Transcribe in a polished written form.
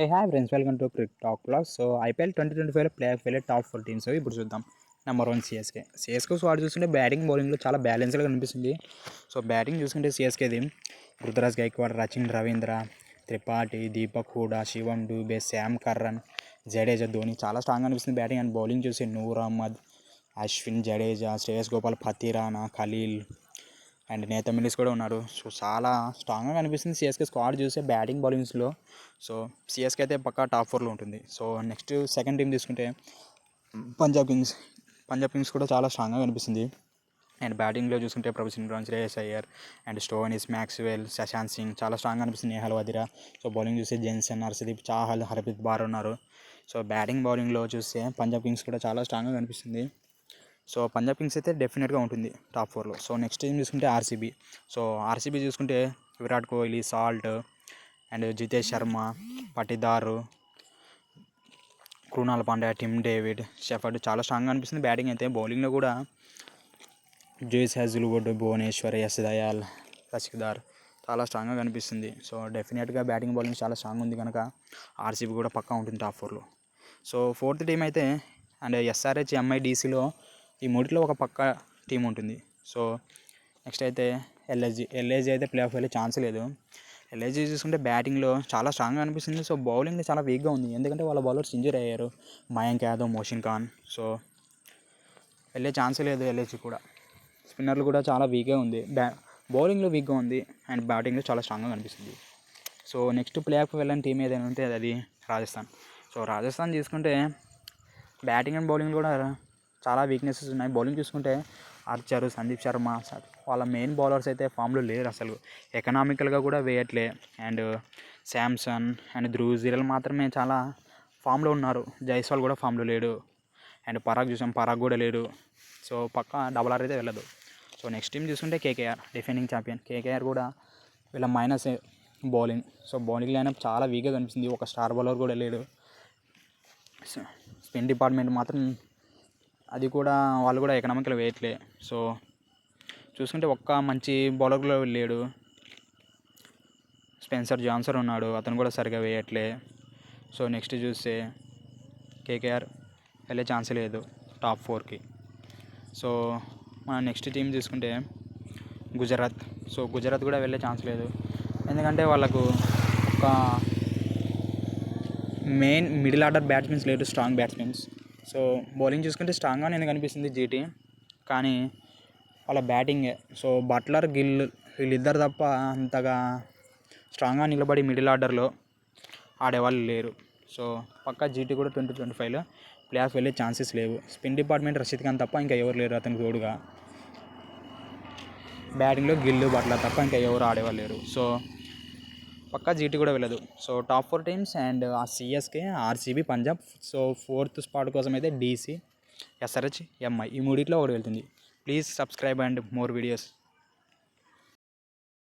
A hi friends, welcome to Crick Talk blog. So IPL 2025లో play off వెళ్ళే top 4 teams ఇప్పుడు చూద్దాం. Number 1 CSK squad చూస్తుంటే batting బౌలింగ్లో చాలా బ్యాలెన్స్గా కనిపిస్తుంది. సో బ్యాటింగ్ చూసుకుంటే సిఎస్కేది రుతురాజ్ గైక్వాడ్, రచిన్ రవీంద్ర, త్రిపాఠి, దీపక్ హూడా, శివం డూబే, శామ్ కర్రన్, జడేజా, ధోని చాలా స్ట్రాంగ్ అనిపిస్తుంది బ్యాటింగ్. అండ్ బౌలింగ్ చూసి Noor Ahmad, Ashwin, Jadeja, Shreyas Gopal, Pathirana, Khaleel and Nathan Ellis కూడా ఉన్నారు. సో చాలా స్ట్రాంగ్గా కనిపిస్తుంది సిఎస్కే స్క్వాడ్ చూస్తే బ్యాటింగ్ బౌలింగ్స్లో. సో సిఎస్కే అయితే పక్కా టాప్ 4లో ఉంటుంది. సో నెక్స్ట్ సెకండ్ టీం తీసుకుంటే పంజాబ్ కింగ్స్ కూడా చాలా స్ట్రాంగ్గా కనిపిస్తుంది. అండ్ బ్యాటింగ్లో చూసుకుంటే Prabhsimran, Shreyas Iyer and Stoinis, Maxwell, Shashank Singh చాలా స్ట్రాంగ్గా అనిపిస్తుంది. నేహల్ వదిరా. సో బౌలింగ్ చూస్తే జెన్సన్, హర్షదీప్, చాహల్, హర్ప్రీత్ బార్ ఉన్నారు. సో బ్యాటింగ్ బౌలింగ్లో చూస్తే పంజాబ్ కింగ్స్ కూడా చాలా స్ట్రాంగ్గా కనిపిస్తుంది. సో పంజాబ్ కింగ్స్ అయితే డెఫినెట్గా ఉంటుంది టాప్ 4లో. సో నెక్స్ట్ టీం చూసుకుంటే ఆర్సీబీ. సో ఆర్సీబీ చూసుకుంటే Virat Kohli, salt and Jitesh Sharma, పటిదారు, Krunal Pandya, Tim David, shepherd చాలా స్ట్రాంగ్గా అనిపిస్తుంది బ్యాటింగ్ అయితే. బౌలింగ్లో కూడా జేస్ హ్యాజిల్వుడ్, భువనేశ్వర్, యశ్ దయాల్, రసిక్దార్ చాలా స్ట్రాంగ్గా కనిపిస్తుంది. సో డెఫినెట్గా బ్యాటింగ్ బౌలింగ్ చాలా స్ట్రాంగ్ ఉంది కనుక ఆర్సీబీ కూడా పక్కా ఉంటుంది టాప్ 4లో. సో ఫోర్త్ టీం అయితే అండ్ ఎస్ఆర్హెచ్, ఎంఐడిసిలో ఈ మూడిట్లో ఒక పక్క టీం ఉంటుంది. సో నెక్స్ట్ అయితే ఎల్ఐజీ అయితే ప్లే ఆఫ్ వెళ్ళే ఛాన్స్ లేదు. ఎల్ఐజీ చూసుకుంటే బ్యాటింగ్లో చాలా స్ట్రాంగ్గా అనిపిస్తుంది. సో బౌలింగ్ చాలా వీక్గా ఉంది, ఎందుకంటే వాళ్ళ బౌలర్స్ ఇంజూరీ అయ్యారు, మయాంక్ యాదవ్, మోషిన్ ఖాన్. సో వెళ్ళే ఛాన్సే లేదు ఎల్ఐజీ కూడా. స్పిన్నర్లు కూడా చాలా వీక్గా ఉంది, బౌలింగ్లో వీక్గా ఉంది అండ్ బ్యాటింగ్లో చాలా స్ట్రాంగ్గా కనిపిస్తుంది. సో నెక్స్ట్ ప్లే ఆఫ్ వెళ్ళని టీం ఏదైనా ఉంటే అది రాజస్థాన్. సో రాజస్థాన్ తీసుకుంటే బ్యాటింగ్ అండ్ బౌలింగ్ కూడా చాలా వీక్నెసెస్ ఉన్నాయి. బౌలింగ్ చూసుకుంటే ఆర్చర్, సందీప్ శర్మ వాళ్ళ మెయిన్ బౌలర్స్ అయితే ఫామ్లో లేరు అసలు, ఎకనామికల్గా కూడా వేయట్లే. అండ్ శాంసన్ అండ్ ధ్రువ్ జురేల్ మాత్రమే చాలా ఫామ్లో ఉన్నారు. జైస్వాల్ కూడా ఫామ్లో లేడు. అండ్ పరాగ్ కూడా లేడు. సో పక్కా డబుల్ ఆర్ అయితే వెళ్ళదు. సో నెక్స్ట్ టీం చూసుకుంటే కేకేఆర్, డిఫెండింగ్ ఛాంపియన్. కేకేఆర్ కూడా వీళ్ళ minus bowling. So bowling lineup చాలా వీక్గా కనిపిస్తుంది, ఒక స్టార్ బౌలర్ కూడా లేడు. స్పిన్ డిపార్ట్మెంట్ మాత్రం అది కూడా వాళ్ళు కూడా ఎకనామికల్ వేయట్లే. సో చూసుకుంటే ఒక్క మంచి బౌలర్లో లేడు. స్పెన్సర్ జాన్సన్ ఉన్నాడు, అతను కూడా సరిగా వేయట్లే. సో నెక్స్ట్ చూస్తే కేకేఆర్ వెళ్ళే ఛాన్స్ లేదు టాప్ 4కి. సో మన నెక్స్ట్ టీం చూసుకుంటే గుజరాత్. సో గుజరాత్ కూడా వెళ్ళే ఛాన్స్ లేదు, ఎందుకంటే వాళ్ళకు ఒక మెయిన్ మిడిల్ ఆర్డర్ బ్యాట్స్మెన్స్ లేరు, స్ట్రాంగ్ బ్యాట్స్మెన్స్. సో బౌలింగ్ చూసుకుంటే స్ట్రాంగ్గా నేను కనిపిస్తుంది జీటీ, కానీ వాళ్ళ బ్యాటింగే. సో బట్లర్, గిల్ వీళ్ళిద్దరు తప్ప అంతగా స్ట్రాంగ్గా నిలబడి మిడిల్ ఆర్డర్లో ఆడేవాళ్ళు లేరు. సో పక్కా జీటీ కూడా 2025లో ప్లే ఆఫ్ వెళ్ళే ఛాన్సెస్ లేవు. స్పిన్ డిపార్ట్మెంట్ రషీద్ ఖాన్ తప్ప ఇంకా ఎవరు లేరు అతనికి తోడుగా. బ్యాటింగ్లో గిల్లు, బట్లర్ తప్ప ఇంకా ఎవరు ఆడేవాళ్ళు లేరు. సో పక్కా జీటీ కూడా వెళ్ళదు. సో టాప్ 4 టీమ్స్ అండ్ ఆ CSK, RCB, Punjab. So fourth spot కోసం అయితే డీసీ, ఎస్ఆర్హెచ్, ఎంఐ ఈ మూడిట్లో ఒకటి వెళ్తుంది. Please subscribe and more videos.